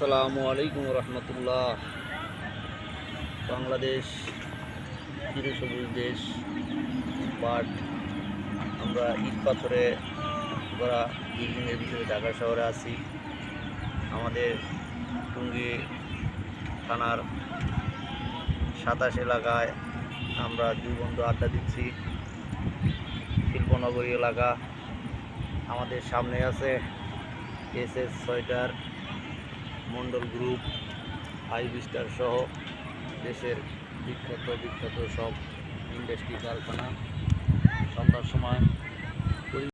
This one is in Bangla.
আসসালামু আলাইকুম রহমতুল্লাহ। বাংলাদেশ চিরসবুজ দেশ, বাট আমরা ইট পাথরে গড়া বিল্ডিংয়ের ভিতরে ঢাকা শহরে আছি। আমাদের টুঙ্গী থানার 27 এলাকায় আমরা দুই বন্ধু আড্ডা দিচ্ছি। শিল্পনগরী এলাকা, আমাদের সামনে আছে SS সোয়েটার, মন্ডল গ্রুপ, আইবিস্টার সহ দেশের বিখ্যাত সব ইন্ডাস্ট্রি কারখানা।